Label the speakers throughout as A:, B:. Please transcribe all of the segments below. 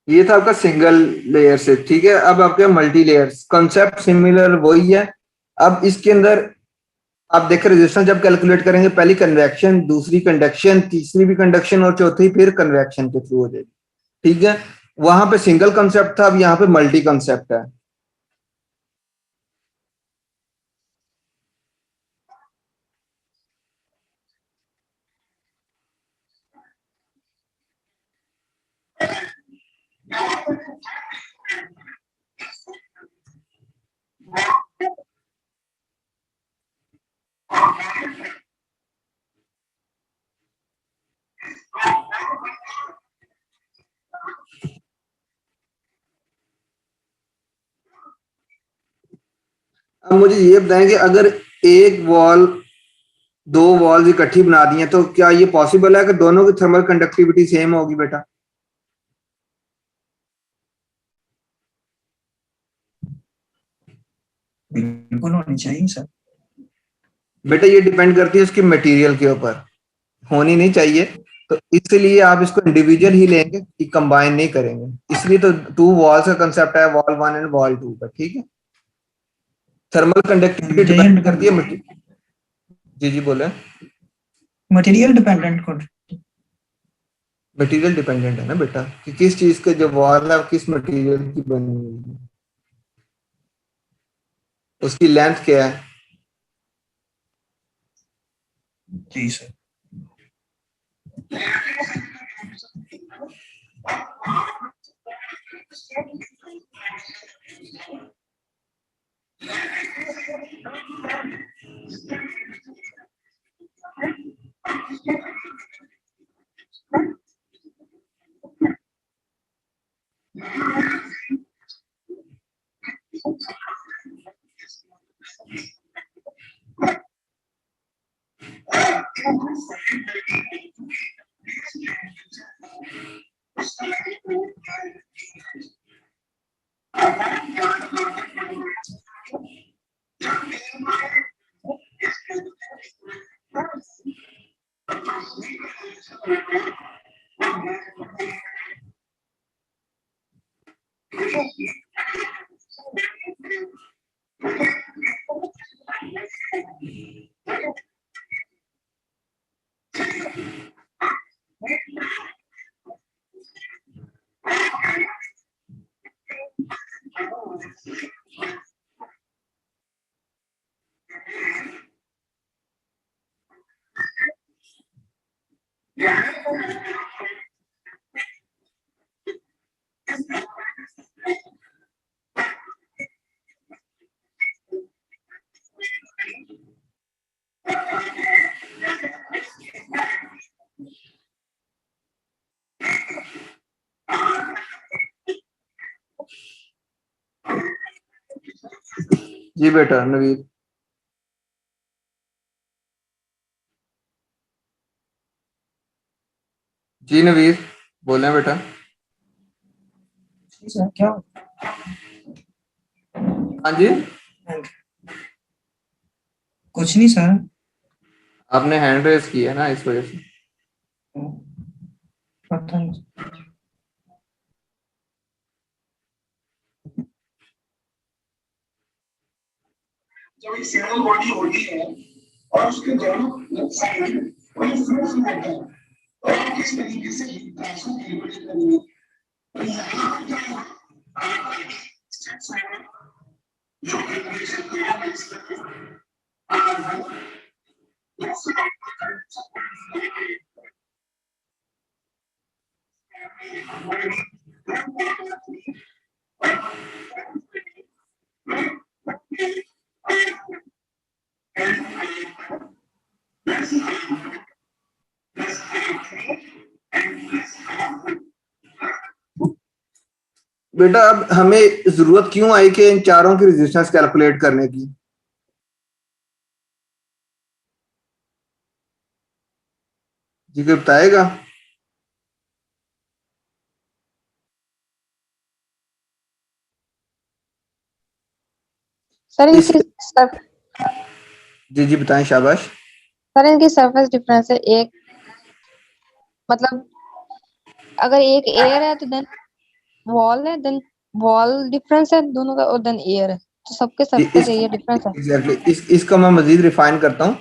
A: ये था आपका सिंगल लेयर से, ठीक है। अब आपके मल्टी लेयर्स, कंसेप्ट सिमिलर वही है। अब इसके अंदर आप देखिए रेजिस्टेंस जब कैलकुलेट करेंगे, पहली कन्वेक्शन, दूसरी कंडक्शन, तीसरी भी कंडक्शन और चौथी फिर कन्वेक्शन के थ्रू हो जाएगी, ठीक है। वहां पे सिंगल कंसेप्ट था, अब यहाँ पे मल्टी कंसेप्ट है। अब मुझे ये बताएं कि अगर एक वॉल, दो वॉल्स इकट्ठी बना दी हैं, तो क्या ये पॉसिबल है कि दोनों की थर्मल कंडक्टिविटी सेम होगी बेटा?
B: बिल्कुल होनी चाहिए सर।
A: बेटा ये डिपेंड करती है उसकी मटेरियल के ऊपर, होनी नहीं चाहिए। तो इसलिए आप इसको इंडिविजुअल ही लेंगे कि कंबाइन नहीं करेंगे, इसलिए तो टू वॉल्स का कंसेप्ट है, wall one and wall two का, ठीक है। थर्मल कंडक्टिविटी डिपेंड करती है जी जी बोले।
B: मटेरियल डिपेंडेंट कर,
A: मटेरियल डिपेंडेंट है ना बेटा, कि किस चीज के जो वॉल है वो किस मटेरियल की बनी हुई है, उसकी लेंथ क्या है।
B: जी सर।
A: जी बेटा नवीन। जी नवीर बोले बेटा।
B: सर क्या?
A: हाँ जी।
B: कुछ नहीं सर।
A: आपने हैंड रेस किया है ना, इस वजह से।
B: पता नहीं।
C: जब एक सिंगल बॉडी होती है और उसके दोनों साइड वही फ्लूइड होता है, तो आप किस तरीके से हीट ट्रांसफर कैलकुलेट करेंगे? तो यहाँ पर क्या है, आप स्टेप्स हैं जो कैलकुलेशन करते हैं, आप
A: बेटा अब हमें जरूरत क्यों आई कि इन चारों की रेजिस्टेंस कैलकुलेट करने की? जी कोई बताएगा?
D: सर
A: इस
D: इनकी
A: जी जी बताएं, शाबाश।
D: सर इनकी सरफेस डिफरेंस है एक, मतलब अगर एक एयर है तो देन वॉल है, देन वॉल डिफरेंस है दोनों का, और देन एयर है, तो सबके सरफेस एरिया डिफरेंस है।
A: एग्जैक्टली इसको मैं मजीद रिफाइन करता हूँ।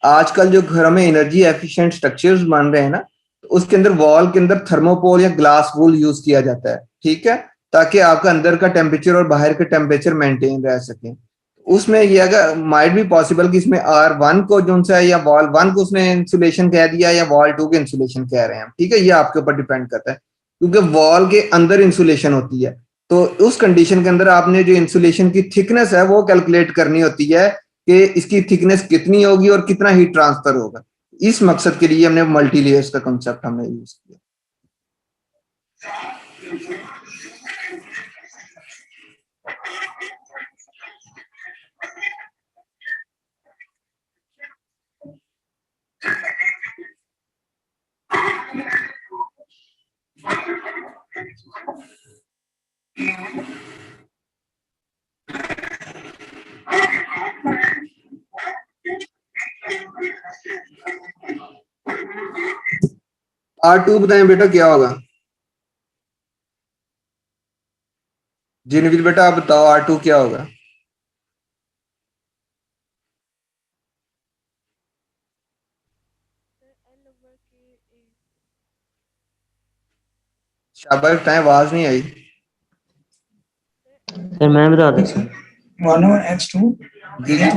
A: आजकल जो घरों में एनर्जी एफिशिएंट स्ट्रक्चर्स बन रहे हैं ना, तो उसके अंदर वॉल के अंदर थर्मोपोल या ग्लास वूल यूज किया जाता है, ठीक है, ताकि आपका अंदर का टेम्परेचर और बाहर का टेम्परेचर मेंटेन रह सके। उसमें ये अगर माइट भी पॉसिबल कि इसमें R1 को जो सा है या वॉल 1 को उसने इंसुलेशन कह दिया या वॉल 2 के इंसुलेशन कह रहे हैं, ठीक है, ये आपके ऊपर डिपेंड करता है, क्योंकि वॉल के अंदर इंसुलेशन होती है, तो उस कंडीशन के अंदर आपने जो इंसुलेशन की थिकनेस है वो कैलकुलेट करनी होती है कि इसकी थिकनेस कितनी होगी और कितना हीट ट्रांसफर होगा। इस मकसद के लिए हमने मल्टी लेयर्स का कंसेप्ट हमने यूज किया। R2 बताएं बेटा क्या होगा? जिनवीर बेटा आप बताओ R2 क्या होगा? शाबाश बताएं, आवाज नहीं आई।
E: सर मैं बता देता हूँ
B: 1/x2
A: जी जी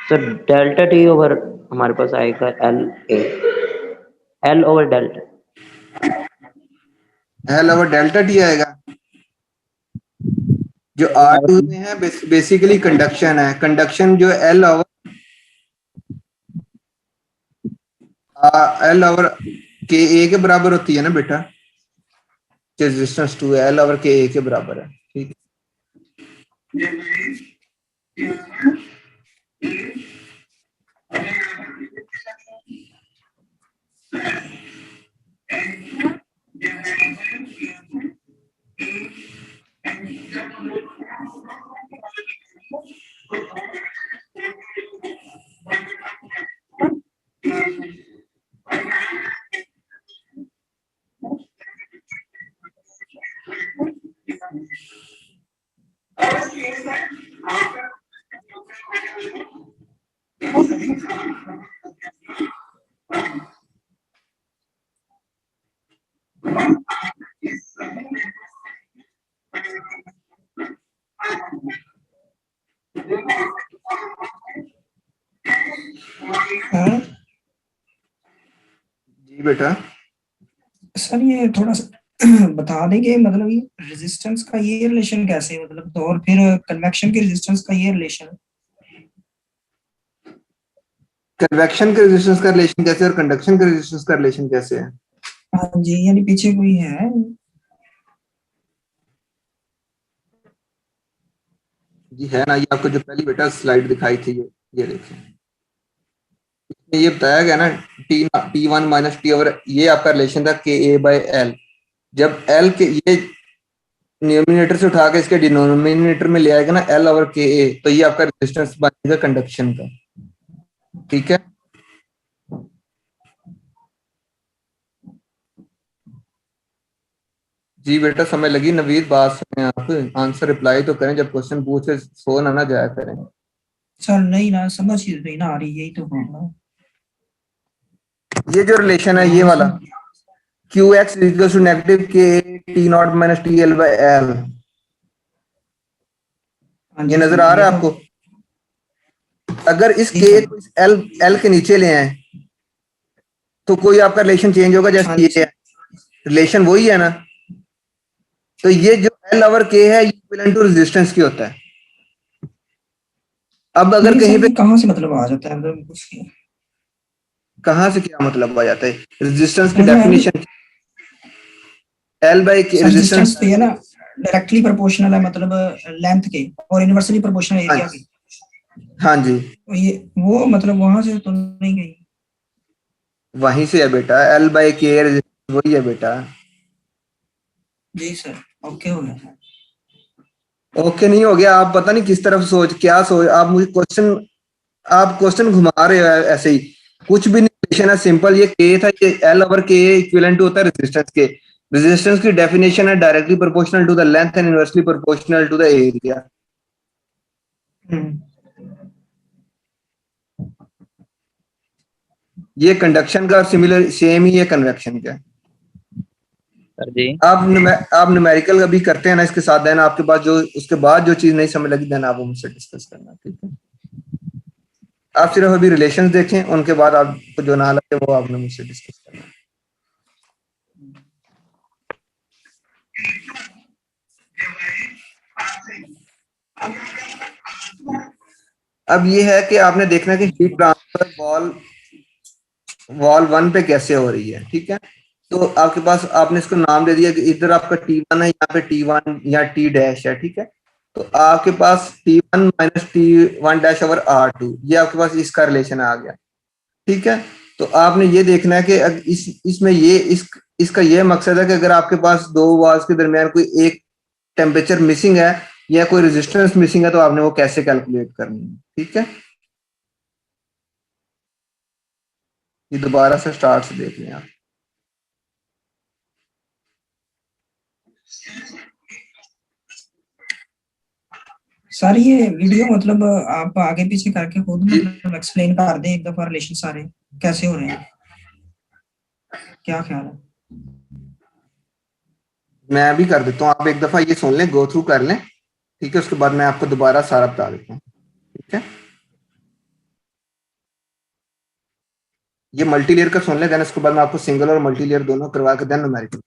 E: सर, डेल्टा टी ओवर हमारे पास आएगा L over delta.
A: L over delta T आएगा। जो R2 में है बेसिकली कंडक्शन है, कंडक्शन जो L ओवर के ए के बराबर होती है ना बेटा, रेजिस्टेंस 2 L ओवर के ए के बराबर है, ठीक
B: हाँ
A: जी बेटा।
B: सर ये थोड़ा सा बता देंगे, मतलब ये रेजिस्टेंस का ये रिलेशन कैसे, मतलब तो, और फिर कन्वेक्शन के रेजिस्टेंस का ये रिलेशन।
A: कन्वेक्शन के रेजिस्टेंस का रिलेशन कैसे और कंडक्शन के रेजिस्टेंस का रिलेशन कैसे है?
B: हाँ जी, यानी पीछे कोई है।
A: जी है ना, ये आपको जो पहली बेटा स्लाइड दिखाई थी, ये देखिए, इसमें ये बताया गया ना T1 माइनस T ओवर, ये आपका रिलेशन था KA/L। जब L के ये न्यूमिनेटर से उठा के इसके डिनोमिनेटर में ले आएगा ना L ओवर KA, तो ये आपका रेजिस्टेंस बनेगा कंडक्शन का, ठीक है। जी बेटा समय लगी, नवीद बात सुने, आप आंसर रिप्लाई तो करें, जब क्वेश्चन पूछे सो ना जाया करें।
B: सर नहीं ना, समझ ही नहीं ना आ रही, यही तो प्रॉब्लम।
A: ये जो रिलेशन है ये वाला QX equal to negative K T0 minus TL/L, ये नजर आ रहा है आपको? अगर इस K को इस L के नीचे ले आए तो कोई आपका रिलेशन चेंज होगा, जैसे ये रिलेशन वही है ना, तो ये जो L ओवर K है ये इक्विवेलेंट टू रेजिस्टेंस की होता है। अब अगर कहीं पे
B: कहां से मतलब आ जाता है, मतलब उसकी
A: कहां से क्या मतलब आ जाता है, रेजिस्टेंस की डेफिनेशन L/K
B: रेजिस्टेंस तो ये ना डायरेक्टली प्रोपोर्शनल है, मतलब लेंथ के, और इनवर्सली प्रोपोर्शनल एरिया के।
A: हाँ जी,
B: तो ये वो मतलब वहां से तो नहीं गई,
A: वहीं से है बेटा, L/K रेजिस्टेंस वही है बेटा।
B: जी सर, ओके हो गया।
A: ओके नहीं हो गया, आप पता नहीं किस तरफ क्या सोच, आप मुझे क्वेश्चन घुमा रहे हो ऐसे ही, कुछ भी नहीं, रिलेशन है सिंपल, ये K था, ये L ओवर K इक्विवेलेंट होता है रेजिस्टेंस के, रेजिस्टेंस की डेफिनेशन है directly proportional to the length and inversely proportional to the area. ये कंडक्शन का सिमिलर सेम ही है कन्वेक्शन का।
F: सर जी
A: आप न्यूमेरिकल अभी करते हैं ना इसके साथ, देन आपके पास जो उसके बाद जो चीज नहीं समझ लगी देन आप मुझसे डिस्कस करना, ठीक है। आप सिर्फ अभी रिलेशंस देखें, उनके बाद आपको जो ना लगे वो आपने मुझसे डिस्कस करना। अब ये है कि आपने देखना है कि हीट ट्रांसफर वॉल 1 पे कैसे हो रही है, ठीक है। तो आपके पास आपने इसको नाम दे दिया कि इधर आपका T1 है, यहाँ पे T1 या T डैश है, ठीक है। तो आपके पास T1 minus T1 dash over R2, ये आपके पास इसका रिलेशन आ गया, ठीक है। तो आपने ये देखना है कि इसमें ये इसका ये मकसद है कि अगर आपके पास दो वॉल्स के दरमियान कोई एक टेम्परेचर मिसिंग है या कोई रेजिस्टेंस मिसिंग है तो आपने वो कैसे कैलकुलेट करनी है, ठीक है। ये दोबारा से स्टार्ट से देख लें आप।
B: सर ये वीडियो मतलब आप आगे पीछे करके खुद मतलब एक्सप्लेन कर दें एक दफा रिलेशन सारे कैसे हो रहे हैं, क्या ख्याल है?
A: मैं भी कर देता हूँ, आप एक दफा ये सुन लें, गो थ्रू कर लें, ठीक है। उसके बाद मैं आपको दोबारा सारा बता देता हूँ, ठीक है। ये मल्टी लेयर का सुन लें, देन उसके बाद मैं आपको सिंगल और मल्टी लेयर दोनों करवा के देन न्यूमेरिकल।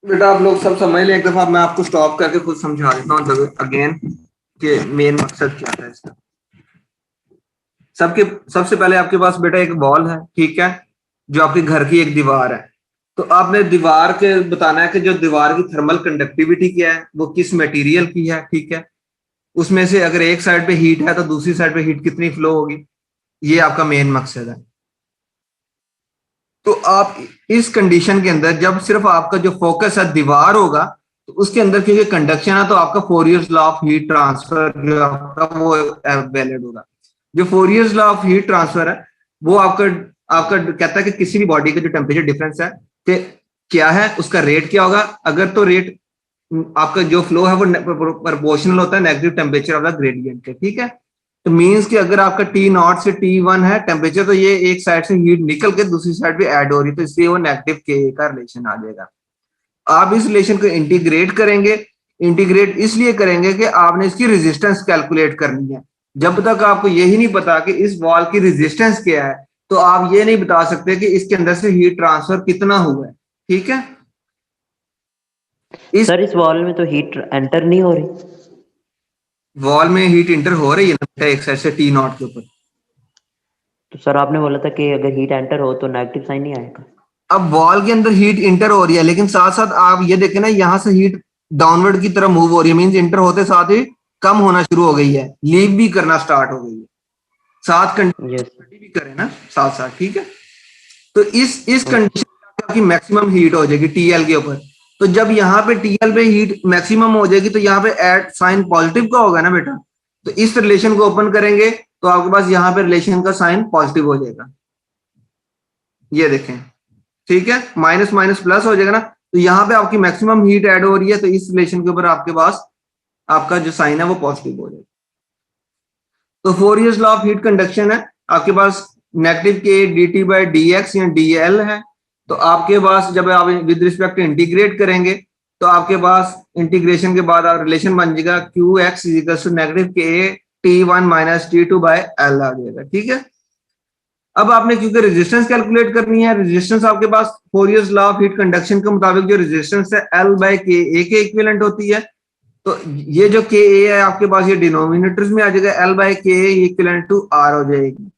A: बेटा आप लोग सब समझ लें, एक दफा मैं आपको स्टॉप करके खुद समझा देता हूँ अगेन कि मेन मकसद क्या है इसका। सबसे पहले आपके पास बेटा एक वॉल है, ठीक है, जो आपके घर की एक दीवार है। तो आपने दीवार के बताना है कि जो दीवार की थर्मल कंडक्टिविटी क्या है, वो किस मटेरियल की है, ठीक है। उसमें से अगर एक साइड पे हीट है तो दूसरी साइड पे हीट कितनी फ्लो होगी, ये आपका मेन मकसद है। तो आप इस कंडीशन के अंदर जब सिर्फ आपका जो फोकस है दीवार होगा तो उसके अंदर क्योंकि कंडक्शन है तो आपका फोरियर्स लॉ ऑफ हीट ट्रांसफर जो आपका वो वैलिड होगा। जो फोरियर्स लॉ ऑफ हीट ट्रांसफर है वो आपका कहता है कि किसी भी बॉडी का जो टेम्परेचर डिफरेंस है कि क्या है, उसका रेट क्या होगा। अगर तो रेट आपका जो फ्लो है वो प्रोपोर्शनल होता है negative temperature of the gradient के, ठीक है। तो मींस कि अगर आपका T0 से T1 है टेम्परेचर, तो ये एक साइड से हीट निकल के दूसरी साइड पे ऐड हो रही है, तो इसलिए वो नेगेटिव के का रिलेशन आ जाएगा। आप इस रिलेशन को इंटीग्रेट करेंगे, इंटीग्रेट इसलिए करेंगे कि आपने इसकी रेजिस्टेंस कैलकुलेट करनी है। जब तक आपको यही नहीं पता कि इस वॉल की रेजिस्टेंस क्या है तो आप ये नहीं बता सकते कि इसके अंदर से हीट ट्रांसफर कितना हुआ है, ठीक है।
E: सर इस वॉल में तो हीट एंटर नहीं हो रही।
A: वॉल में हीट इंटर हो रही है ना एक साइड से T0 के ऊपर।
E: तो सर आपने बोला था कि अगर हीट एंटर हो तो नेगेटिव साइन नहीं आएगा।
A: अब वॉल के अंदर हीट इंटर हो रही है लेकिन साथ साथ आप ये देखें ना, यहाँ से हीट डाउनवर्ड की तरफ मूव हो रही है, मींस इंटर होते साथ ही कम होना शुरू हो गई है, लीव भी करना स्टार्ट हो गई है, साथ कंडीशन भी करें ना साथ साथ, ठीक है। तो इस कंडीशन आपकी मैक्सिमम हीट हो जाएगी टीएल के ऊपर। तो जब यहाँ पे टीएल पे हीट मैक्सिमम हो जाएगी तो यहाँ पे एट साइन पॉजिटिव का होगा ना बेटा। तो इस रिलेशन को ओपन करेंगे तो आपके पास यहाँ पे रिलेशन का साइन पॉजिटिव हो जाएगा, ये देखें, ठीक है, माइनस माइनस प्लस हो जाएगा ना। तो यहाँ पे आपकी मैक्सिमम हीट ऐड हो रही है, तो इस रिलेशन के ऊपर आपके पास आपका जो साइन है वो पॉजिटिव हो जाएगा। तो फोरियर्स लॉ ऑफ हीट कंडक्शन है, आपके पास नेगेटिव के dt बाय dx या dl है। तो आपके पास जब आप विद रिस्पेक्ट इंटीग्रेट करेंगे तो आपके पास इंटीग्रेशन के बाद रिलेशन बन जाएगा qx is equal to negative K t1 minus t2 bye l आ जाएगा, ठीक है। अब आपने क्योंकि रेजिस्टेंस कैलकुलेट करनी है, रेजिस्टेंस आपके पास फोरियर्स लॉ ऑफ हीट कंडक्शन के मुताबिक जो रेजिस्टेंस है L बाय के ए के इक्विवेलेंट होती है। तो ये जो के ए है आपके पास ये डिनोमिनेटर्स में आ जाएगा, L बाय के ए इक्विवेलेंट टू R हो जाएगी।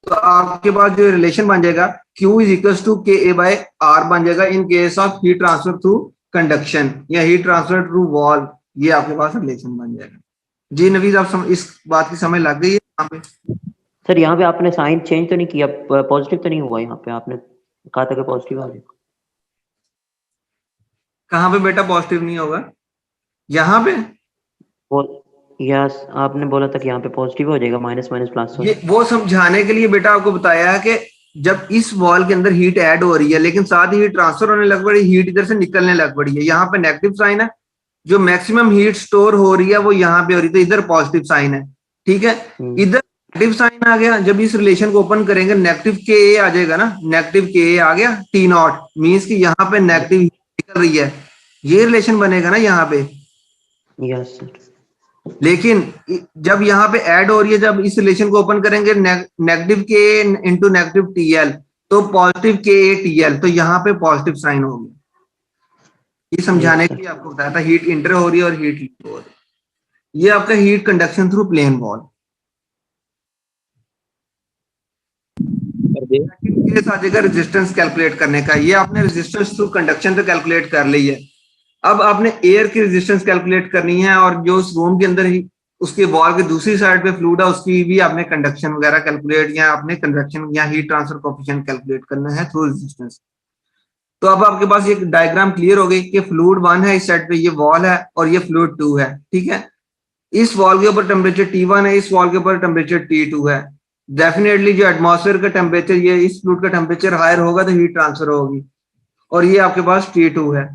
A: तो आपके पास जो रिलेशन बन जाएगा Q इज इक्वल टू के ए बाय R बन जाएगा in case of heat transfer through conduction या हीट ट्रांसफर थ्रू वॉल, ये आपके पास रिलेशन बन जाएगा। जी नवीद, आप इस बात की समझ लग गई है यहाँ पे?
E: सर यहाँ पे आपने साइन चेंज तो नहीं किया, पॉजिटिव तो नहीं हुआ, यहाँ पे आपने कहा था कि पॉजिटिव आ जाएगा।
A: कहाँ पे बेटा पॉजिटिव नहीं होगा? यहाँ पे
E: यस, आपने बोला था कि यहाँ पे पॉजिटिव हो जाएगा, माइनस माइनस प्लस हो।
A: ये वो समझाने के लिए बेटा आपको बताया है कि जब इस वॉल के अंदर हीट ऐड हो रही है लेकिन साथ ही हीट ट्रांसफर होने लग पड़ी, हीट इधर से निकलने लग पड़ी है, यहाँ पे नेगेटिव साइन है। जो मैक्सिमम हीट स्टोर हो रही है वो यहाँ पे हो रही है, तो इधर पॉजिटिव साइन है, ठीक है। इधर नेगेटिव साइन आ गया, जब इस रिलेशन को ओपन करेंगे नेगेटिव के ए आ जाएगा ना, नेगेटिव के ए आ गया, टी नॉट मीन्स कि यहाँ पे नेगेटिव निकल रही है, ये रिलेशन बनेगा ना यहाँ पे।
E: Yes sir.
A: लेकिन जब यहाँ पे ऐड हो रही है, जब इस रिलेशन को ओपन करेंगे नेगेटिव के इंटू नेगेटिव टीएल, तो पॉजिटिव के टीएल, तो यहाँ पे पॉजिटिव साइन होगी। ये समझाने के लिए आपको बताया था हीट इंटर हो रही है और हीट लीक हो रही है। ये आपका heat conduction through plane wall. Case आ जाएगा रेजिस्टेंस कैलकुलेट करने का, ये आपने रेजिस्टेंस थ्रू कंडक्शन तो कैलकुलेट कर ली है। अब आपने एयर की रेजिस्टेंस कैलकुलेट करनी है और जो उस रूम के अंदर ही उसके वॉल की दूसरी साइड पे फ्लूइड है उसकी भी आपने कंडक्शन वगैरह कैलकुलेट या आपने कन्वेक्शन या हीट ट्रांसफर कोएफिशिएंट कैलकुलेट करना है थ्रू रेजिस्टेंस। तो अब आपके पास एक डायग्राम क्लियर हो गई कि फ्लूइड 1 है इस साइड पे, ये वॉल है, और ये फ्लूइड 2 है, ठीक है। इस वॉल के ऊपर टेम्परेचर T1 है, इस वॉल के ऊपर टेम्परेचर T2 है। डेफिनेटली जो एटमॉस्फेयर का टेम्परेचर, ये इस फ्लूइड का टेम्परेचर हायर होगा तो हीट ट्रांसफर होगी, और ये आपके पास T2 है।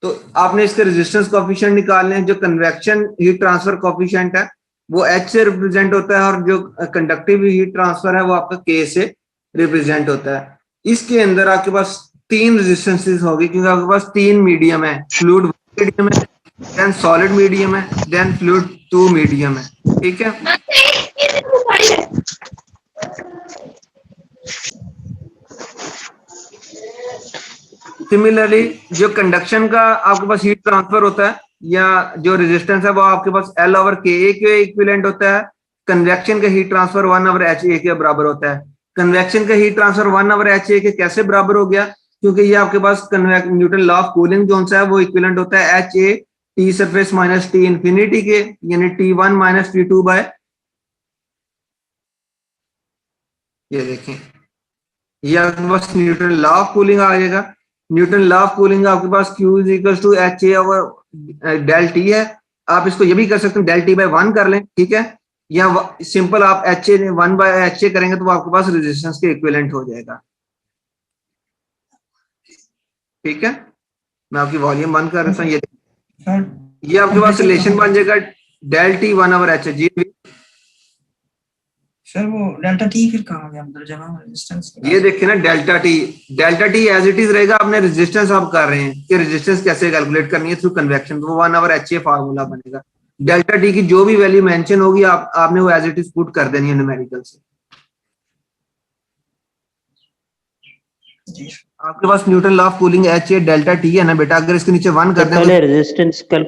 A: तो आपने इसके रेजिस्टेंस कोएफिशिएंट निकालने हैं। जो कन्वेक्शन हीट ट्रांसफर कोएफिशिएंट है वो H से रिप्रेजेंट होता है, और जो कंडक्टिव हीट ट्रांसफर है वो आपका K से रिप्रेजेंट होता है। इसके अंदर आपके पास 3 रेजिस्टेंसेस होगी क्योंकि आपके पास 3 मीडियम है, फ्लूइड मीडियम है, देन सॉलिड मीडियम है, देन फ्लूइड 2 मीडियम है, ठीक है। सिमिलरली जो कंडक्शन का आपके पास हीट ट्रांसफर होता है या जो रेजिस्टेंस है वो आपके पास L ओवर के ए के इक्विवेलेंट होता है। कन्वेक्शन का हीट ट्रांसफर 1 ओवर एच ए के बराबर होता है। कन्वेक्शन का हीट ट्रांसफर 1 ओवर एच ए के कैसे बराबर हो गया? क्योंकि ये आपके पास न्यूटन लॉ ऑफ कूलिंग जो सा है वो इक्विवेलेंट होता है H A T surface minus T infinity के, यानी T1 माइनस T2 बाय, ये देखें, ये आपके पास न्यूटन लॉ ऑफ कूलिंग आ जाएगा। न्यूटन लॉ ऑफ कूलिंग आपके पास Q is equal to H A over del T है। आप इसको ये भी कर सकते हैं डेल टी बाय 1 कर लें, ठीक है, या सिंपल आप H A 1 by H A करेंगे तो आपके पास रेजिस्टेंस के इक्विवेलेंट हो जाएगा, ठीक है। मैं आपकी वॉल्यूम बंद कर देता हूँ। ये आपके पास रिलेशन बन जाएगा del T 1 over H A. जी
B: सर वो डेल्टा टी फिर कहाँ गया अंदर जगह रेजिस्टेंस?
A: ये देखिए ना, delta T as it is रहेगा। आपने रेजिस्टेंस आप कर रहे हैं कि रेजिस्टेंस कैसे कैलकुलेट करनी है थ्रू कन्वेक्शन, तो वो 1 ओवर एच ए फार्मूला बनेगा। डेल्टा टी की जो भी वैल्यू मेंशन होगी आपने वो एज इट इज पुट कर देनी है न्यूमेरिकल से। आपके पास Newton law of cooling H A delta T है ना बेटा, अगर इसके नीचे 1 कर दें
E: पहले रेजिस्टेंस कल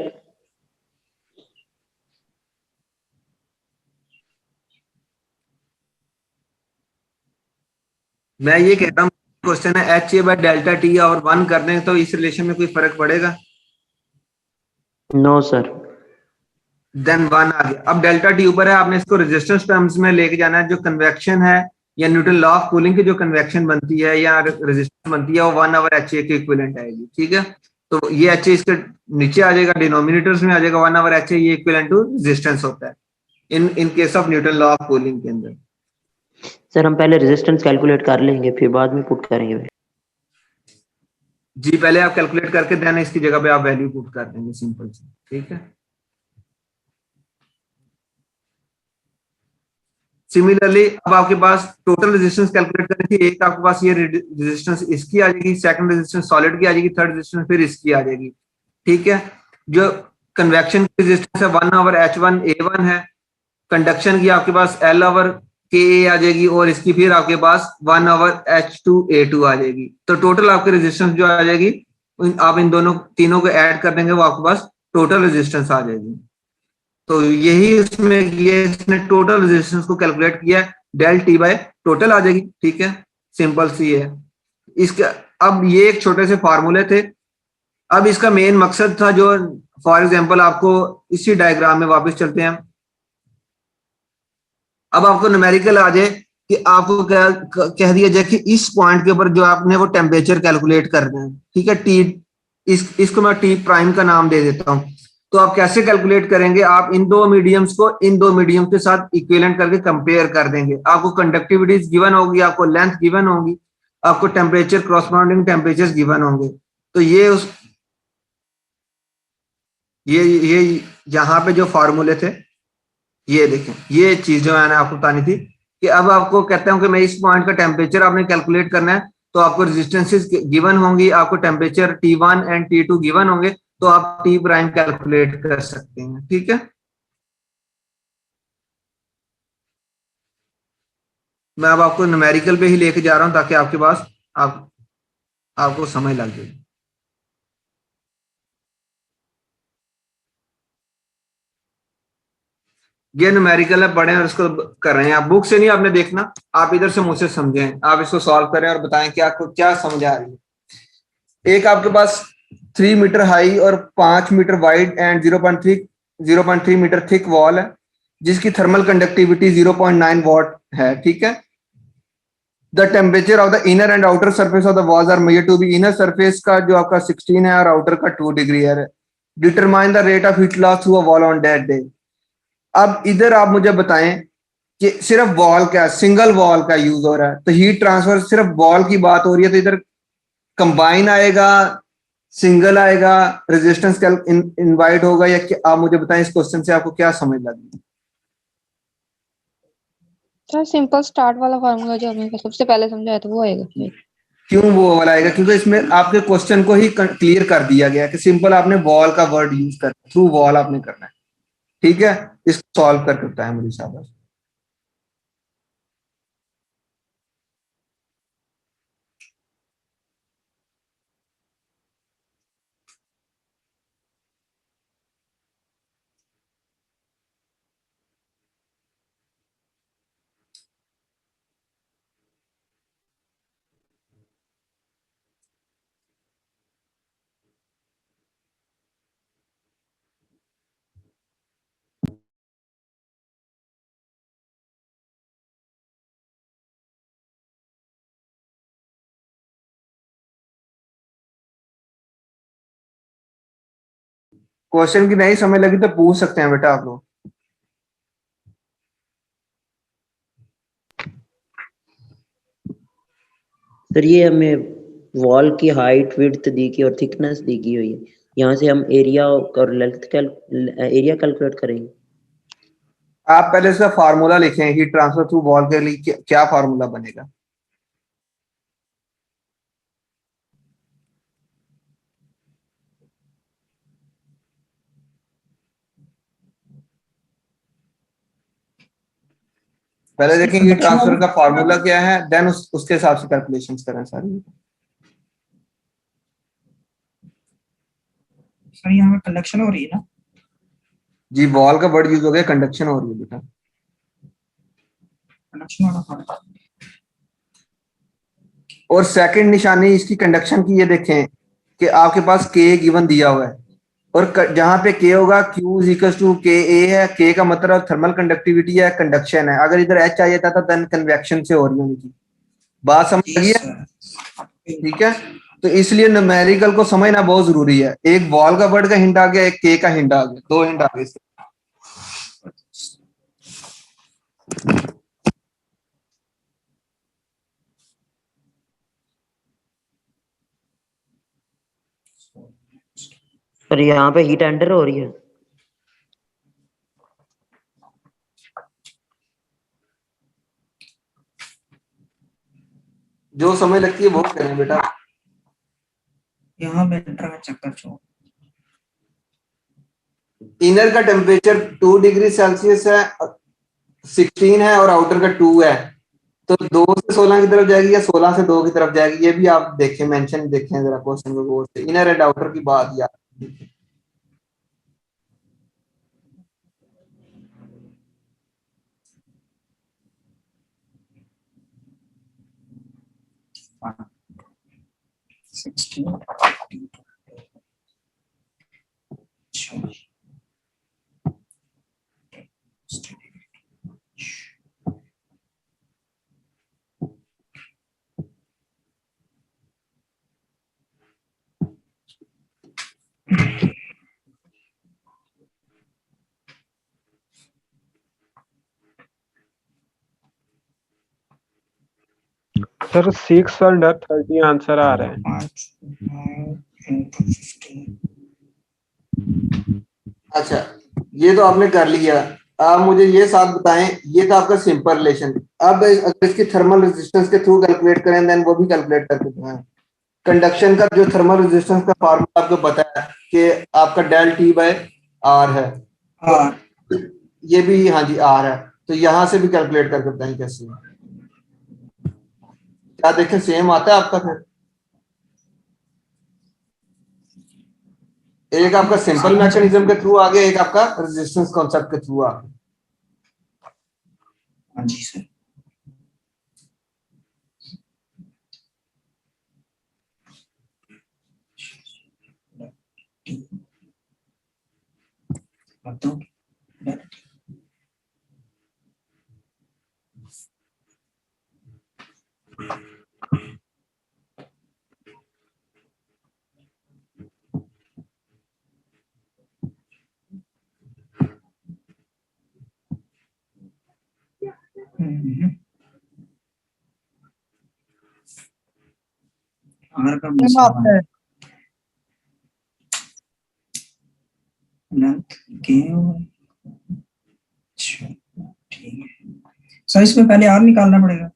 A: मैं ये कह रहा हूँ क्वेश्चन है H A by delta T और 1 कर दें तो इस रिलेशन में कोई फर्क पड़ेगा?
E: No sir.
A: देन 1 आ गया। अब डेल्टा टी ऊपर है, आपने इसको रेजिस्टेंस टर्म्स में लेके जाना है। जो कन्वेक्शन है या न्यूटन लॉ ऑफ कूलिंग की जो कन्वेक्शन बनती है या रेजिस्टेंस बनती है वो 1 आवर एच के इक्विवेलेंट आएगी, ठीक है। तो ये एच इसके नीचे आ जाएगा, डिनोमिनेटर्स में आ जाएगा 1 आवर एच, ये इक्विवेलेंट टू रेजिस्टेंस होता है in case of Newton law of cooling के अंदर।
E: सर हम पहले रेजिस्टेंस कैलकुलेट कर लेंगे फिर बाद में पुट करेंगे।
A: जी पहले आप कैलकुलेट करके देना, इसकी जगह पे आप वैल्यू पुट कर देंगे, सिंपल सी, ठीक है। सिमिलरली अब आपके पास टोटल रेजिस्टेंस कैलकुलेट करनी थी, एक आपके पास ये रेजिस्टेंस इसकी आ जाएगी, सेकंड रेजिस्टेंस सॉलिड की आ जाएगी, थर्ड रेजिस्टेंस फिर इसकी आ जाएगी, ठीक है। जो कन्वेक्शन की रेजिस्टेंस है 1 ओवर H1 A1 है, कंडक्शन की आपके पास L ओवर Ka आ जाएगी और इसकी फिर आपके पास 1 ओवर H2 A2 आ जाएगी। तो टोटल आपकी रेजिस्टेंस जो आ जाएगी, आप इन दोनों तीनों को ऐड कर देंगे, वो आपके पास टोटल रेजिस्टेंस आ जाएगी। तो यही इसमें ये इसने टोटल रेजिस्टेंस को कैलकुलेट किया है, डेल टी बाय टोटल आ जाएगी, ठीक है, सिंपल सी है इसका। अब ये एक छोटे से फार्मूले थे, अब इसका मेन मकसद था जो फॉर एग्जांपल आपको इसी डायग्राम में वापस चलते हैं। अब आपको न्यूमेरिकल आ जाए कि आपको कह दिया जाए कि इस पॉइंट के ऊपर जो आपने वो टेम्परेचर कैलकुलेट करना है, ठीक है। टी इसको मैं टी प्राइम का नाम दे देता हूं। तो आप कैसे कैलकुलेट करेंगे, आप इन दो मीडियम्स को इन दो मीडियम के साथ इक्विवेलेंट करके कंपेयर कर देंगे। आपको कंडक्टिविटी गिवन होगी, आपको लेंथ गिवन होगी, आपको टेम्परेचर कॉरस्पॉन्डिंग टेम्परेचर गिवन होंगे। तो ये उस ये यहाँ पे जो फॉर्मूले थे, ये देखें, ये चीज जो मैंने आपको बतानी थी कि अब आपको कहता हूं कि मैं इस पॉइंट का टेम्परेचर आपने कैलकुलेट करना है, तो आपको रेजिस्टेंसेस गिवन होंगी, आपको temperature T1 and T2 given होंगे, तो आप टी प्राइम कैलकुलेट कर सकते हैं, ठीक है। मैं अब आपको न्यूमेरिकल पे ही लेके जा रहा हूं ताकि आपके पास आपको समझ लग जाए। ये न्यूमेरिकल है, पढ़ें और इसको कर रहे हैं आप, बुक से नहीं आपने देखना, आप इधर से मुझसे समझें, आप इसको सॉल्व करें और बताएं कि आपको क्या समझ आ रही है। एक आपके पास 3 मीटर हाई और 5 metre wide and 0.3 metre thick wall है, जिसकी थर्मल कंडक्टिविटी 0.9 वॉट है, ठीक है। The temperature of the inner and outer surface of the walls are measured to be, inner surface का जो आपका 16 है और आउटर का 2 डिग्री है। Determine the rate of heat loss through a wall on that day. अब इधर आप मुझे बताएं कि सिर्फ वॉल का, सिंगल वॉल का यूज हो रहा है, तो हीट ट्रांसफर सिर्फ वॉल की बात हो रही है, तो इधर कंबाइन आएगा, सिंगल आएगा, रेजिस्टेंस इनवाइट होगा, या आप मुझे बताएं इस क्वेश्चन से आपको क्या समझ लगी।
D: सर सिंपल स्टार्ट वाला फार्मूला जो हमने सबसे पहले समझाया था वो आएगा।
A: क्यों वो वाला आएगा? क्योंकि इसमें आपके क्वेश्चन को ही क्लियर कर दिया गया कि सिंपल आपने वॉल का वर्ड यूज कर, थ्रू वॉल आपने करना है, ठीक है। इसको सॉल्व करके बताएं मुझे, शाबाश। क्वेश्चन की नहीं समझ लगी तो पूछ सकते हैं बेटा आप लोग।
E: सर ये हमें वॉल की हाइट विड्थ दी की और थिकनेस दी की हुई है, यहाँ से हम एरिया और लेंथ एरिया कैलकुलेट करेंगे।
A: आप पहले इसका फार्मूला लिखें, हीट ट्रांसफर थ्रू वॉल के लिए क्या फार्मूला बनेगा। पहले देखें हीट ट्रांसफर का फार्मूला क्या है, देन उसके हिसाब से कैलकुलेशंस करें सारी।
B: सर यहाँ पे कंडक्शन हो रही है ना?
A: जी वॉल का वर्ड यूज हो गया, कंडक्शन हो रही है बेटा,
B: कंडक्शन वाला फार्मूला।
A: और सेकंड निशानी इसकी कंडक्शन की ये देखें कि आपके पास के गिवन दिया हुआ है और जहां पे के होगा Q इज इक्वल टू के ए है, के का मतलब थर्मल कंडक्टिविटी है, कंडक्शन है। अगर इधर H आ जाता था देन कन्वेक्शन से हो रही होगी। बात समझ
B: जी
A: लगी है?
B: सर।
A: ठीक है, तो इसलिए न्यूमेरिकल को समझना बहुत जरूरी है। एक वॉल का वर्ड का हिंट आ गया, एक के का हिंट आ गया, दो हिंट आ गए।
E: पर यहाँ पे हीट एंटर हो रही है।
A: जो समय लगती है वो करें बेटा।
B: यहाँ बेटर का चक्कर छोड़।
A: इनर का टेम्परेचर 2 डिग्री सेल्सियस है, 16 है, और आउटर का 2 है। तो 2 से 16 की तरफ जाएगी या 16 से 2 की तरफ जाएगी, ये भी आप देखें, मेंशन देखें जरा क्वेश्चन को गौर से। इनर एंड आउटर की बात याद।
G: सर 6 और 30 आंसर आ रहे हैं।
A: अच्छा, ये तो आपने कर लिया। आप मुझे ये साथ बताएं, ये था आपका सिंपल रिलेशन। अब अगर इसकी थर्मल रेजिस्टेंस के थ्रू कैलकुलेट करें देन वो भी कैलकुलेट करके दें। कंडक्शन का जो थर्मल रेजिस्टेंस का फार्मूला आपको पता है कि आपका डेल टी बाय आर है। तो ये भी हाँ जी आर है, तो यहां से भी कैलकुलेट करके बताएं कैसे। क्या देखें सेम आता है आपका? फिर एक आपका सिंपल मैकेनिज्म के थ्रू आ गया, एक आपका रेजिस्टेंस कॉन्सेप्ट के थ्रू आ गया।
B: हाँ जी सर। आर का अच्छा ठीक है सर, इसमें पहले आर निकालना पड़ेगा।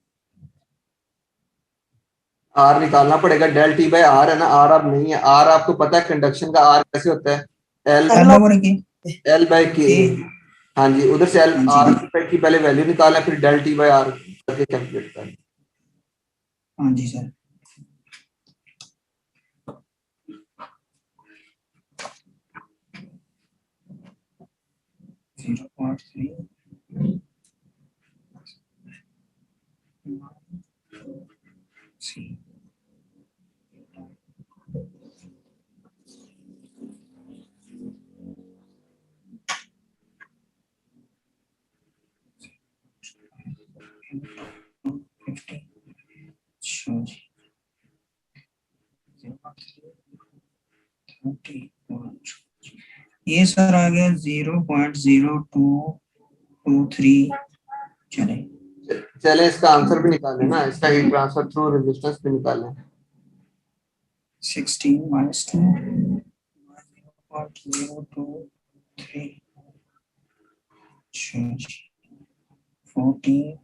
A: आर निकालना पड़ेगा, डेल टी बाय आर है ना। आर अब नहीं है, आर आपको पता है कंडक्शन का आर कैसे होता है, एल बाय के। हाँ जी, उधर से एल आर की पहले वैल्यू निकालना, फिर डेल टी बाय आर करके कैलकुलेट करना।
B: हाँ जी सर। ये सर आ गया 0.0223।
A: चले इसका आंसर भी निकालें ना, इसका हीट ट्रांसफर थ्रू रेजिस्टेंस भी निकालें।
B: 16 minus 2 0.023 14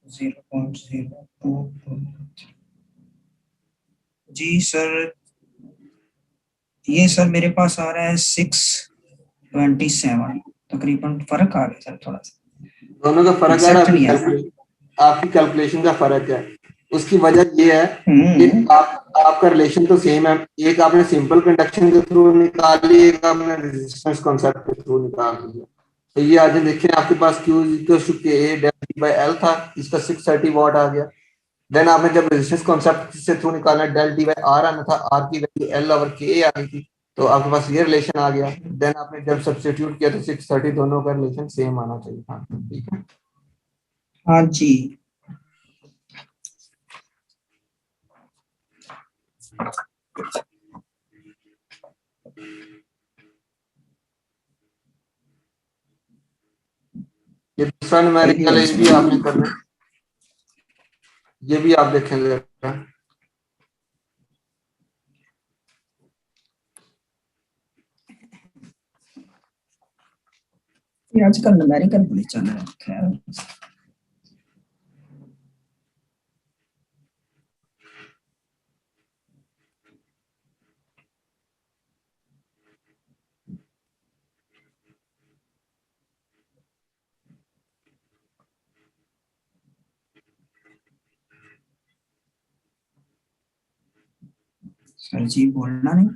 B: 0.0223। जी सर, ये सर मेरे पास आ रहा है 627। तकरीबन फर्क आ गया सर थोड़ा सा।
A: दोनों का फर्क आ रहा है, आपकी कैलकुलेशन का फर्क है। उसकी वजह ये है कि आपका रिलेशन तो सेम है, एक आपने सिंपल कंडक्शन के थ्रू निकाल ली, एक आपने रेजिस्टेंस कॉन्सेप्ट के थ्रू निकाल लिया। तो ये आज देखें आपके पास Q के डेल टी बाय एल था, इसका 630 वाट आ गया। देन आपने जब रेजिस्टेंस कॉन्सेप्ट से थ्रू निकालना, डेल टी बाय आर आना था, आर की वैल्यू एल ओवर के आ गई थी, तो आपके पास ये रिलेशन आ गया। देन आपने जब सब्स्टिट्यूट किया तो 630 दोनों का रिलेशन सेम आना चाहिए था। ठीक है,
B: हाँ जी।
A: ये दूसरा न्यूमेरिकल है, ये भी आपने करना है, ये भी आप देखेंगे जरा।
B: ये आजकल न्यूमेरिकल बड़ी चल रहा है, खैर। सर जी बोलना नहीं।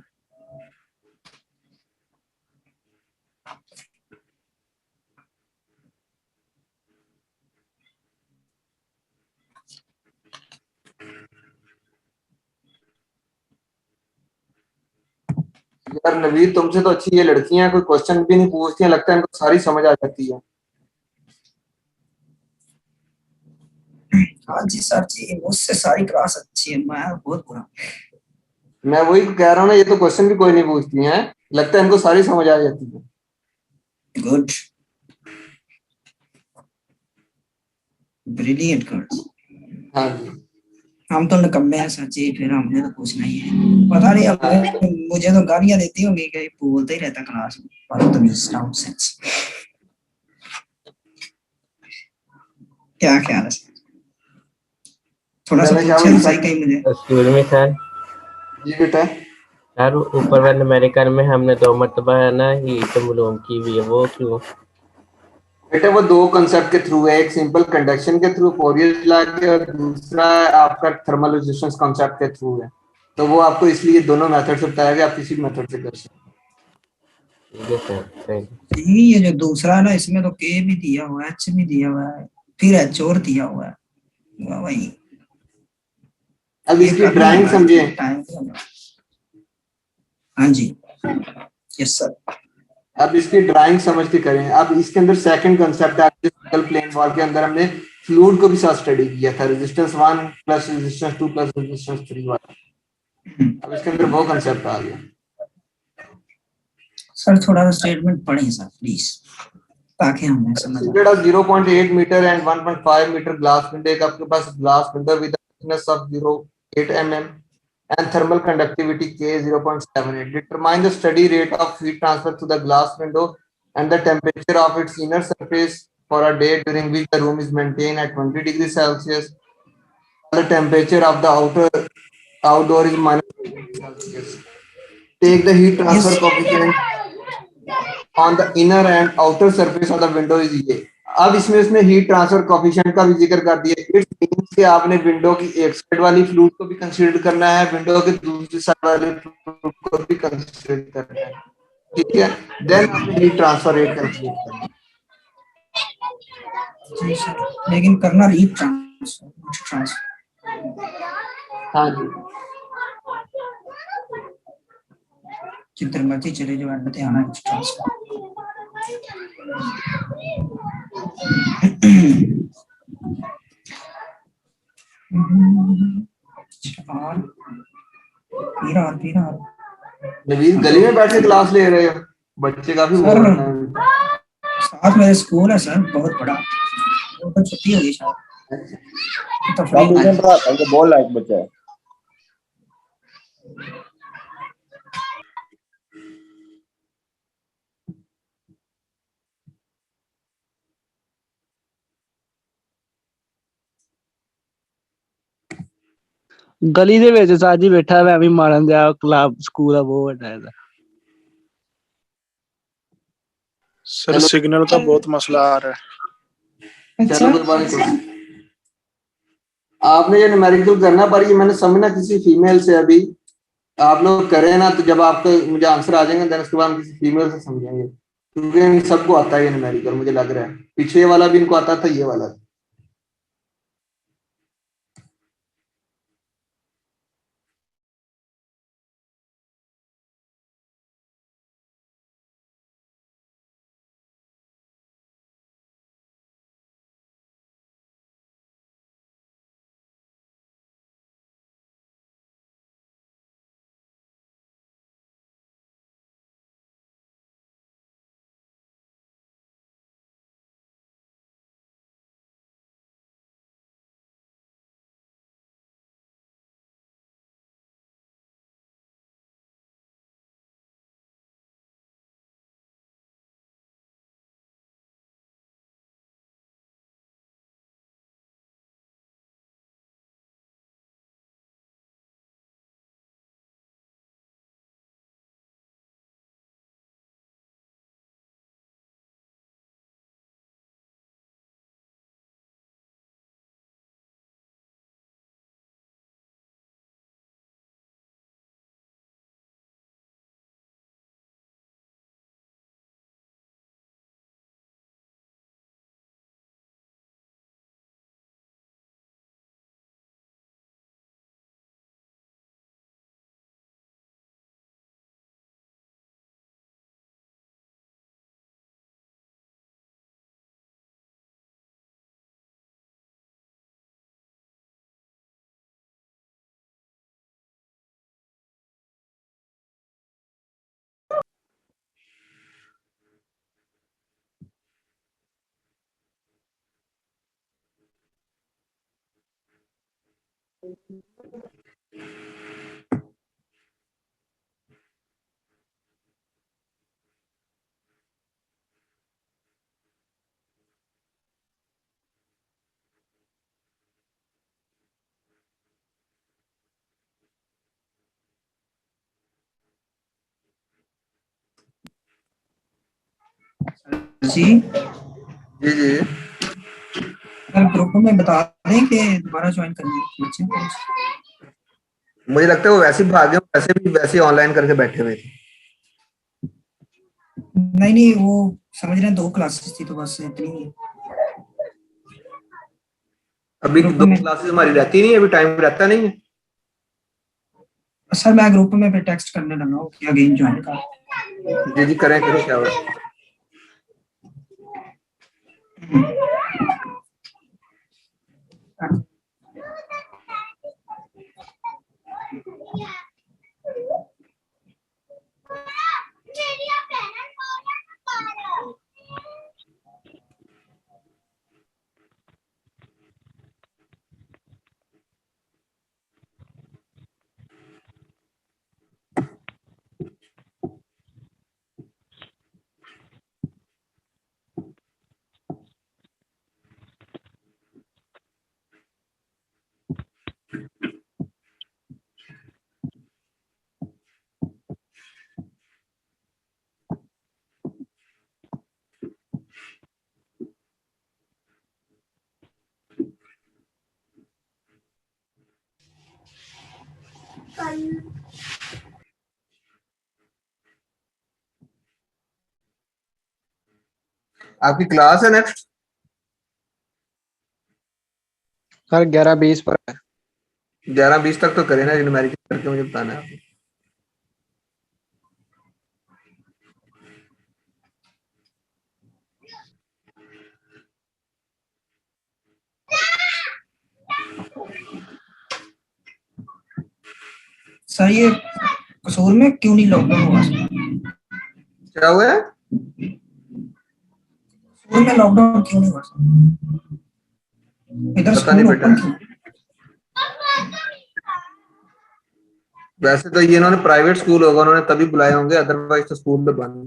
A: यार नवीर, तुमसे तो अच्छी ये लड़कियां कोई क्वेश्चन भी नहीं पूछती हैं, लगता है इनको सारी समझ आ जाती है।
B: हाँ जी सर जी, मुझसे सारी क्लास अच्छी है, मैं बहुत बुरा।
A: मैं वही कह रहा हूँ ना, ये तो क्वेश्चन भी कोई नहीं पूछती हैं, लगता है इनको सारी समझ आ जाती है।
B: Good, brilliant girls.
A: हाँ जी।
B: हम तो निकम्मे हैं सर जी, फिर हमने तो पूछना ही है। पता नहीं अब मुझे तो गालियां देती होंगी कि बोलते ही रहता क्लास में, बदतमीज, नॉनसेंस। क्या ख्याल है सर? थोड़ा सा
A: मैंने क्या
B: पूछे तो सही कहीं मुझे।
F: स्कूल में सर,
A: जी बेटा,
F: यार ऊपर वाले अमेरिकन में हमने 2 मरतबा है ना हीट मालूम की हुई है, वो क्यों?
A: बेटा वो दो कंसेप्ट के थ्रू है, एक सिंपल कंडक्शन के थ्रू फोरियर लॉ के, और दूसरा आपका थर्मल रेजिस्टेंस कंसेप्ट के थ्रू है। तो वो आपको इसलिए दोनों मेथड से बताया गया, आप किसी भी मेथड से कर सकते
F: ठीक है सर, थैंक यू।
B: जी ये जो दूसरा है ना, इसमें तो के भी दिया हुआ है, एच भी दिया हुआ है, फिर एच और दिया हुआ है। वाह भाई,
A: हैं। अब
B: ये
A: इसकी
B: करना
A: ड्राइंग
B: होगा,
A: समझिए।
B: टाइम होगा। हाँ जी, यस सर।
A: अब इसकी ड्राइंग समझ के करें। अब इसके अंदर सेकंड कंसेप्ट है, सिंगल प्लेन वॉल के अंदर हमने फ्लूइड को भी साथ स्टडी किया था, resistance 1 plus resistance 2 plus resistance 3 वाला। अब इसके अंदर वो कंसेप्ट आ गया।
B: सर थोड़ा सा स्टेटमेंट पढ़ें सर प्लीज, ताकि हमें समझ आए।
A: Considered a 0.8 meter and 1.5 meter glass window, एक आपके पास glass window with a thickness of 0.8 mm and thermal conductivity K 0.78. Determine the steady rate of heat transfer to the glass window and the temperature of its inner surface for a day during which the room is maintained at 20 degrees Celsius. The temperature of the outdoor is minus 20 degrees Celsius. Take the heat transfer coefficient on the inner and outer surface of the window is ये। अब इसमें उसने heat transfer coefficient का भी जिक्र कर दिया। It's means कि आपने विंडो की एक साइड वाली फ्लूइड को भी कंसीडर करना है, विंडो की दूसरी साइड वाली फ्लूइड को भी कंसीडर करना है। ठीक है, देन आपने हीट ट्रांसफर रेट कैलकुलेट करना है।
B: जी सर, लेकिन करना हीट ट्रांसफर।
A: हाँ जी,
B: जिधर मर्जी चले जाओ, एंड पे आना हीट ट्रांसफर। और पीरा।
A: नवीद गली में बैठ के क्लास ले रहे हो, बच्चे काफी
B: सर
A: बोर हैं।
B: साथ में स्कूल है सर, बहुत बड़ा, वो तो छुट्टी होगी शायद, तो फ्री
H: ट्यूशन पढ़ाता हूँ, तो बहुत लाइक बच्चा है।
I: ਗਲੀ ਦੇ ਵਿੱਚ ਸਾਜੀ ਬੈਠਾ ਮੈਂ ਵੀ ਮਾਰਨ ਦਿਆ ਕਲੱਬ ਸਕੂਲ ਦਾ ਬਹੁਤ ਵੱਡਾ ਹੈ
J: सर सिग्नल का बहुत मसला आ रहा है।
A: चलो कोई बात नहीं, आपने ये न्यूमेरिकल करना, पर ये मैंने समझना किसी फीमेल से। अभी आप लोग करें ना, तो जब आपको मुझे आंसर आ जाएंगे, देन उसके बाद हम किसी फीमेल से समझेंगे, क्योंकि इन सबको आता है ये न्यूमेरिकल, मुझे लग रहा है पीछे वाला भी इनको आता था, ये वाला।
B: जी
A: जी जी
B: अगर ग्रुप में बता दें कि दोबारा ज्वाइन करने के बच्चे को।
A: मुझे लगता है वो वैसे ही भागे, वैसे ऑनलाइन करके बैठे हुए थे।
B: नहीं नहीं, वो समझ रहे हैं 2 क्लासेस थी तो बस इतनी ही।
A: अभी
B: ग्रुप
A: 2
B: में
A: क्लासेस हमारी रहती नहीं है, अभी टाइम रहता नहीं है।
B: सर मैं ग्रुप में फिर टेक्स्ट करने लगा हूँ कि अगेन ज्वाइन कर।
A: जी जी करें करें, क्या हुआ। आपकी क्लास है नेक्स्ट?
G: सर 11-20 पर है।
A: 11-20 तक तो करें ना, न्यूमेरिकल करके मुझे बताना है आपको।
B: सर ये कसूर में क्यों नहीं लॉकडाउन हुआ?
A: क्या हुआ है?
B: कसूर में लॉकडाउन क्यों नहीं हुआ? इधर
A: पता नहीं
B: स्कूल
A: बेटा,
B: ओपन क्यों?
A: वैसे तो ये इन्होंने प्राइवेट स्कूल होगा, उन्होंने तभी बुलाए होंगे, अदरवाइज तो स्कूल में बंद है।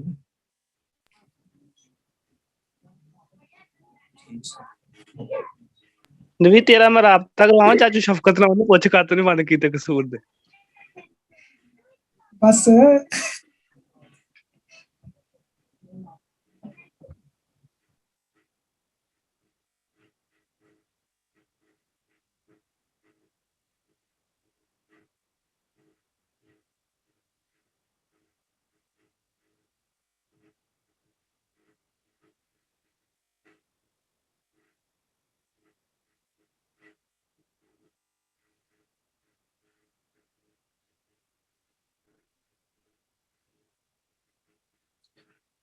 I: नवी तेरा मैं राबता करवावां चाचू शफकत नाल, ਉਹਨੂੰ ਪੁੱਛ ਕਾਤੋਂ ਨਹੀਂ ਬੰਦ ਕੀਤੇ ਕਸੂਰ ਦੇ।
B: बस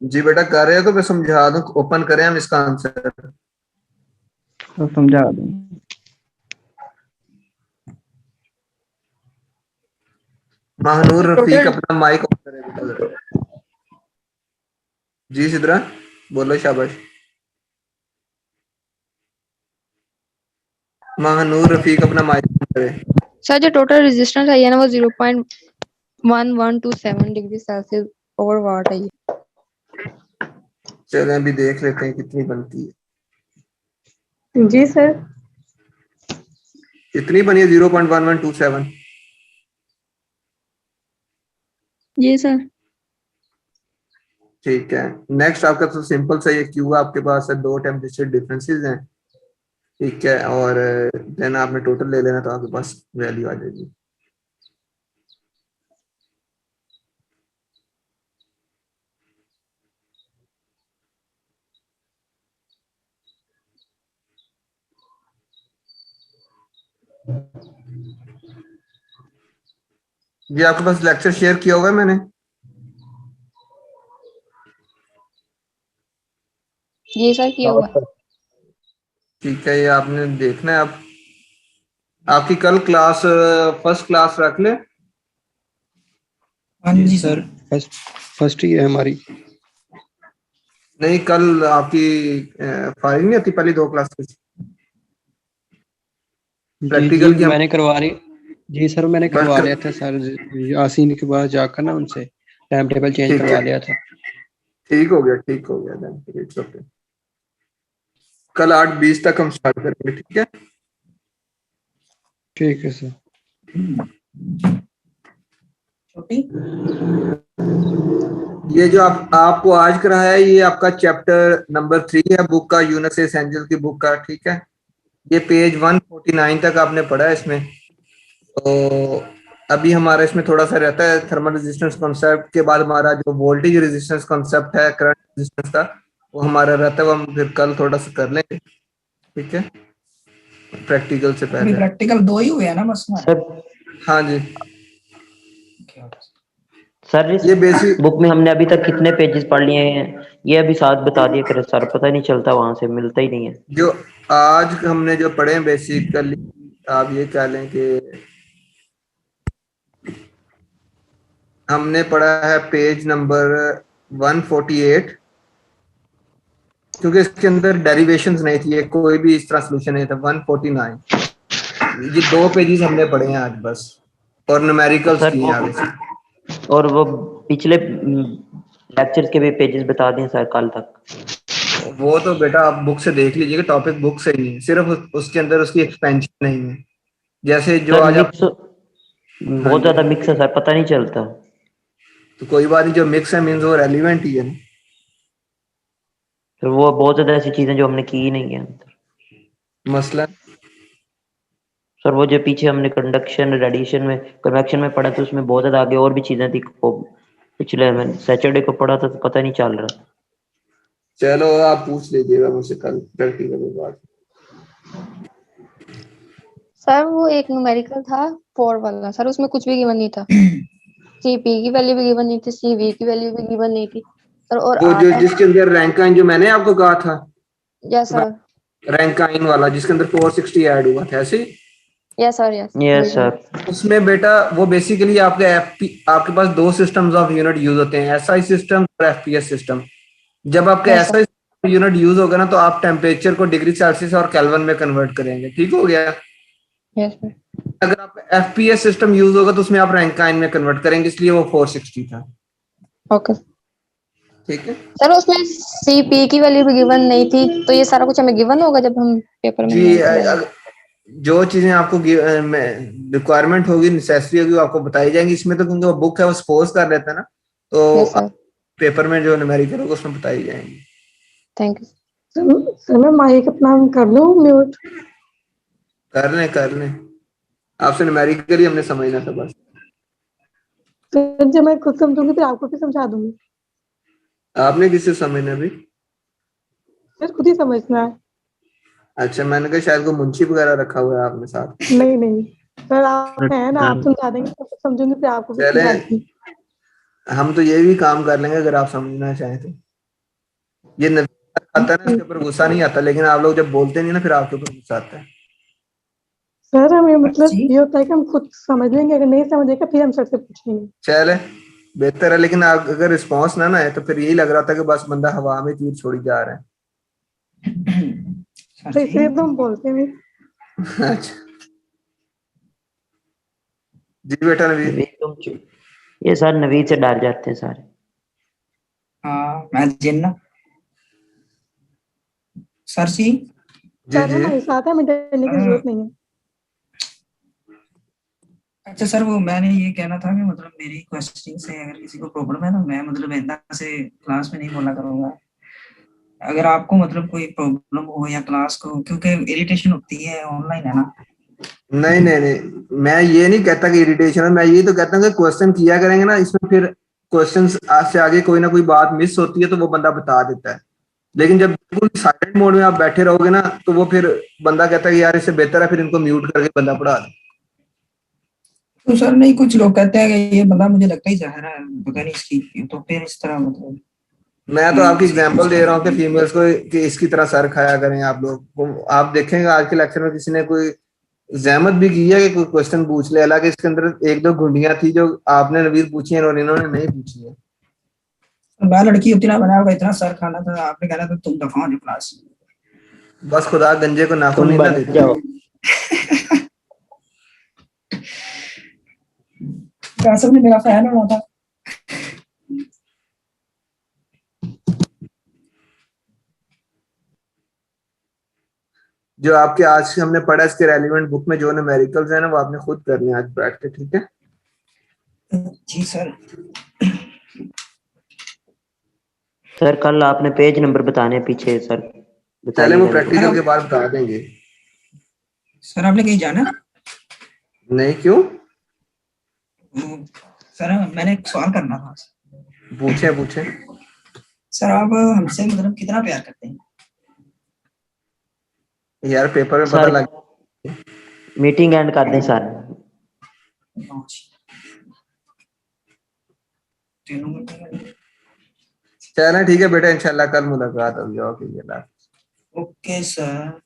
A: जी बेटा कर रहे हो तो मैं समझा दूं, ओपन करें हम इसका आंसर।
I: तो समझा दूं।
A: महानूर रफीक अपना माइक ऑन करे बेटा जरा। जी सिद्रा बोलो, शाबाश। महानूर रफीक अपना माइक ऑन करे।
D: सर जो टोटल रेजिस्टेंस है ना वो 0.1127 डिग्री सेल्सियस ओवर वाट है ये।
A: चलें अभी देख लेते हैं कितनी बनती है।
D: जी सर।
A: कितनी बनी है? 0.1127।
D: जी सर।
A: ठीक है, नेक्स्ट आपका तो सिंपल सा ये क्यू आपके पास है, 2 टेम्परेचर डिफरेंसेस हैं, ठीक है, और देन आपने टोटल ले लेना तो आपके पास वैल्यू आ जाएगी। ये आपके पास लेक्चर शेयर किया हुआ है मैंने?
D: जी सर किया हुआ है।
A: ठीक है, ये आपने देखना है। आप आपकी कल क्लास फर्स्ट क्लास रख ले।
B: हाँ जी सर।
G: फर्स्ट ही है हमारी।
A: नहीं, कल आपकी फाइलिंग नहीं होती पहली 2 क्लासेस
G: जी
A: प्रैक्टिकल की?
G: मैंने करवा रही। जी सर मैंने करवा लिया था सर, यासीन के पास जाकर ना उनसे टाइम टेबल चेंज
A: ठीक
G: करवा
A: है,
G: लिया था।
A: ठीक हो गया, ठीक हो गया। then it's okay। कल 8:20 तक हम स्टार्ट करेंगे, ठीक है?
G: ठीक है सर।
B: छोटी
A: ये जो आपको आज कराया है ये आपका चैप्टर नंबर 3 है बुक का, यूनस एसेंशियल की बुक का, ठीक है। ये पेज 149 तक आपने पढ़ा है इसमें। तो अभी हमारा इसमें थोड़ा सा रहता है थर्मल रेजिस्टेंस कॉन्सेप्ट के बाद हमारा जो वोल्टेज रेजिस्टेंस कॉन्सेप्ट है करंट रेजिस्टेंस का, वो हमारा रहता है, वो हम फिर कल थोड़ा सा कर लेंगे, ठीक है, प्रैक्टिकल से
B: अभी
A: पहले।
B: प्रैक्टिकल 2 ही हुए हैं ना बस में?
E: सर
A: हाँ जी,
E: सर इस
A: ये बेसिक
E: बुक में हमने अभी तक कितने पेजेस पढ़ लिए हैं ये अभी साथ बता दिया करें सर, पता नहीं चलता, वहां से मिलता ही नहीं है।
A: जो आज हमने जो पढ़े हैं बेसिकली आप ये कह लें कि हमने पढ़ा है पेज नंबर 148, क्योंकि इसके अंदर डेरिवेशंस नहीं थी, कोई भी इस तरह सोल्यूशन नहीं था। 149 ये 2 पेजेस हमने पढ़े हैं आज बस, और न्यूमेरिकल्स
E: सर
A: किए हैं आगे से।
E: और वो पिछले लेक्चर्स के भी पेजेस बता दें सर कल तक।
A: वो तो बेटा आप बुक से देख लीजिएगा, टॉपिक बुक से ही है, सिर्फ उसके अंदर उसकी एक्सपेंशन नहीं है। जैसे जो
E: सर
A: आज आप
E: मिक्स बहुत ज्यादा मिक्स है सर, पता नहीं चलता।
A: तो कोई बात नहीं, जो मिक्स है मीन्स वो रेलिवेंट ही है ना।
E: फिर वो बहुत ज्यादा ऐसी चीजें जो हमने की ही नहीं है अंदर।
A: मसला
E: सर वो जो पीछे हमने कंडक्शन रेडिएशन में कन्वेक्शन में पढ़ा था उसमें बहुत ज्यादा आगे और भी चीजें थी, वो पिछले मैंने सैटरडे को पढ़ा था तो पता नहीं चल रहा।
A: चलो आप पूछ लीजिएगा मुझसे कल प्रैक्टिकल के बाद।
D: सर वो एक न्यूमेरिकल था 4 वाला सर, उसमें कुछ भी गिवन नहीं था। सीपी की वैल्यू भी गिवन नहीं थी, सीवी की वैल्यू भी गिवन नहीं थी सर। और
A: वो जो
D: आता
A: जिसके अंदर रैंकाइन जो मैंने आपको कहा था,
D: यस सर,
A: रैंकाइन वाला जिसके अंदर 460 ऐड हुआ था ऐसे,
D: yes sir, yes
E: yes sir.
A: उसमें बेटा वो बेसिकली आपके पास 2 सिस्टम्स ऑफ यूनिट यूज होते हैं, एसआई सिस्टम और एफपीएस सिस्टम। जब आपका
D: yes sir,
A: SI unit use होगा ना तो आप टेम्परेचर को डिग्री सेल्सियस और केल्विन में कन्वर्ट करेंगे, ठीक हो गया।
D: यस सर,
A: अगर आपका एफपीएस सिस्टम यूज होगा तो उसमें आप रैंकाइन में कन्वर्ट करेंगे, इसलिए वो 460 था,
D: ओके
A: ठीक है।
D: सर। उसमें सीपी की वैल्यू भी गिवन नहीं थी, तो ये सारा कुछ हमें गिवन होगा जब हम पेपर में
A: जी
D: न्यूमेरिकल
A: जो चीजें आपको रिक्वायरमेंट होगी, नेसेसरी होगी, वो आपको बताई जाएंगी इसमें, तो क्योंकि वो बुक है वो सपोज कर लेते हैं ना, तो
D: यस सर,
A: पेपर में जो न्यूमेरिकल होगा उसमें बताई जाएंगी।
D: Thank you.
K: सर मैं माइक अपना कर लूं म्यूट?
A: कर लें आपसे न्यूमेरिकल ही हमने समझना था बस।
K: सर जब मैं खुद समझूंगी फिर आपको भी समझा दूंगी।
A: आपने किससे समझना अभी?
K: सर खुद ही समझना है।
A: अच्छा, मैंने कहा शायद कोई मुंशी वगैरह रखा हुआ है आपने साथ।
K: नहीं नहीं सर आप हैं ना, आप समझा देंगे तो समझूंगी फिर आपको भी
A: चले,
K: समझा दूंगी।
A: हम तो ये भी काम कर लेंगे अगर आप समझना चाहें तो। ये आता है ना, इसके ऊपर गुस्सा नहीं आता, लेकिन आप लोग जब बोलते नहीं ना फिर आपके ऊपर गुस्सा आता है।
K: सर हमें मतलब ये होता है कि हम खुद समझ लेंगे, अगर नहीं समझेगा फिर हम सर से पूछेंगे।
A: चले बेहतर है, लेकिन आप अगर रिस्पॉन्स ना आए तो फिर यही लग रहा था कि बस बंदा हवा में तीर छोड़ी जा रहा है।
K: तो इसलिए तो हम बोलते हैं।
A: अच्छा जी बेटा नवीद।
E: ये सर नवीद से डर जाते हैं सारे।
B: हाँ मैं जिन्ना सर जी
K: सर हमारे साथ है, हमें डरने की जरूरत नहीं है।
B: अच्छा सर, वो मैंने ये कहना था कि मतलब मेरी क्वेश्चनिंग से अगर किसी को प्रॉब्लम है तो मैं मतलब इतना से क्लास में नहीं बोला करूंगा। अगर आपको मतलब कोई प्रॉब्लम हो या क्लास को, क्योंकि इरिटेशन होती है ऑनलाइन है ना।
A: नहीं मैं ये नहीं कहता कि इरिटेशन है, मैं ये तो कहता हूँ कि क्वेश्चन किया करेंगे ना, इसमें फिर क्वेश्चन से आगे कोई ना कोई बात मिस होती है तो वो बंदा बता देता है। लेकिन जब बिल्कुल साइलेंट मोड में आप बैठे रहोगे ना तो वो फिर बंदा कहता है कि यार इससे बेहतर है फिर इनको म्यूट करके बंदा पढ़ा दे।
B: तो सर नहीं, कुछ लोग कहते हैं कि ये बंदा मुझे लगता ही जहर है, पता नहीं इसकी, तो फिर इस तरह मतलब
A: मैं तो आपकी एग्जांपल दे रहा हूँ कि फीमेल्स को कि इसकी तरह सर खाया करें आप लोग। आप देखेंगे आज के लेक्चर में किसी ने कोई जहमत भी की है कि कोई क्वेश्चन पूछ ले, हालांकि इसके अंदर 1-2 गुंडियां थी जो आपने नवीद पूछी है और इन्होंने नहीं पूछी है।
B: मैं लड़की होती ना बना होगा, इतना सर खाना था, आपने कहना था तुम दफा हो जो क्लास।
A: बस खुदा गंजे को नाखून नहीं ना देते।
B: कैसे भी मेरा फैन होना था।
A: जो आपके आज हमने पढ़ा इसके रेलिवेंट बुक में जो न्यूमेरिकल्स है ना वो आपने खुद करनी है आज बैठ के, ठीक है।
B: अच्छा जी सर।
E: सर कल आपने पेज नंबर बताने पीछे सर,
A: चले
E: बताइएगा
A: वो
E: मेरे को।
A: प्रैक्टिकल के बाद बता देंगे।
B: सर आपने कहीं जाना?
A: नहीं, क्यों?
B: सर मैंने एक सवाल करना था।
A: पूछे पूछे।
B: सर आप हमसे मतलब कितना प्यार करते हैं?
A: यार पेपर में पता
E: सर
A: लग।
E: मीटिंग एंड कर दें सर।
A: चलो ठीक है बेटा, इंशाल्लाह कल मुलाकात होगी। Okay
B: okay sir.